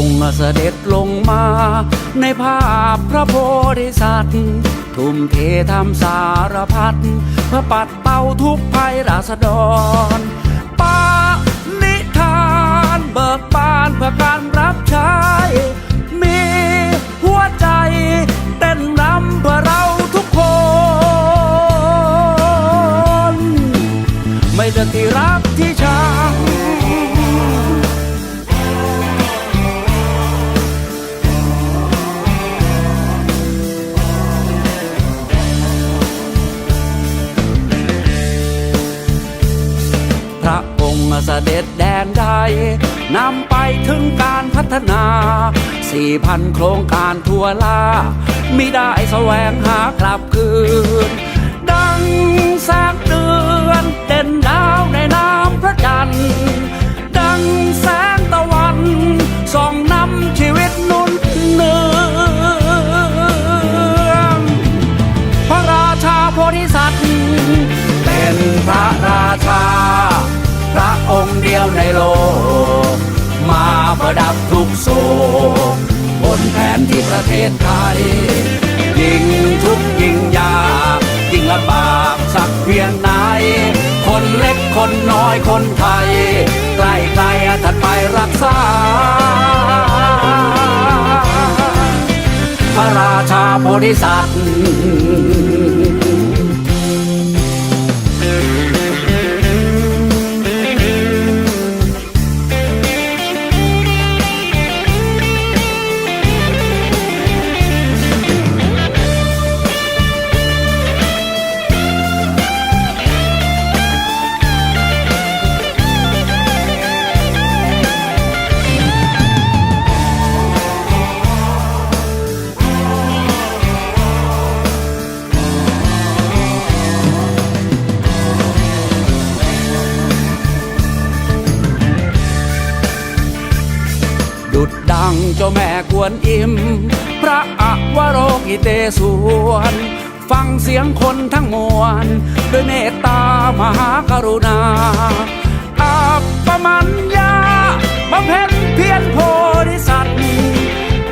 องค์เสด็จลงมาในภาพพระโพธิสัตว์ทุ่มเททำสารพัดเพื่อปัดเป่าทุกภัยราษฎรปานิธานเบิกบานเพื่อการรับใช้มีหัวใจเต้นรำเพื่อเราทุกคนไม่เลือกที่รักที่ชังพระองค์เสด็จแดนใดนำไปถึงการพัฒนา 4,000 โครงการทั่วลามิได้แสวงหากลับคืนดังแสงเดือนเด่นดาวในน้ำพระจันทร์ดังแสงตะวันส่องนำชีวิตนุ่นเนืองพระราชาโพธิสัตว์เป็นพระราชาพระองค์เดียวในโลกมาประดับทุกโศกบนแผนที่ประเทศไทยยิ่งทุกข์ยิ่งยากยิ่งลำบากสักเพียงไหนคนเล็กคนน้อยคนไทยใกล้ใกล้ท่านไปรักษาพระราชาโพธิสัตว์ดุจดังเจ้าแม่กวนอิมพระอวโรกิเตศวรฟังเสียงคนทั้งมวลด้วยเมตตามหากรุณาอัปปมัญญาบำเพ็ญเพียรโพธิสัตว์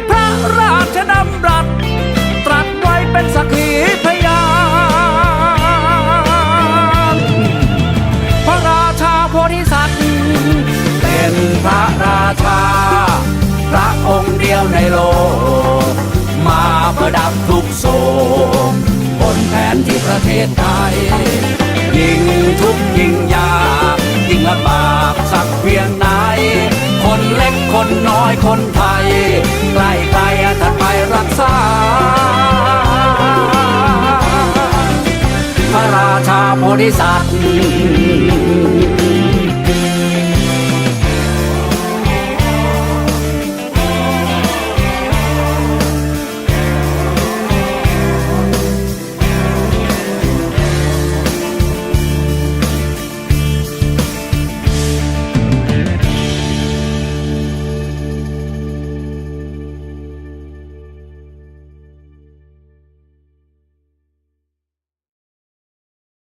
พระราชดำรัสตรัสไว้เป็นสักขีพยานพระราชาโพธิสัตว์เป็นพระราชาพระองค์เดียวในโลกมาประดับทุกโศกบนแผนที่ประเทศไทยยิ่งทุกข์ยิ่งยากยิ่งลำบากสักเพียงไหนคนเล็กคนน้อยคนไทยใกล้ใกล้ท่านไปรักษาพระราชาโพธิสัตว์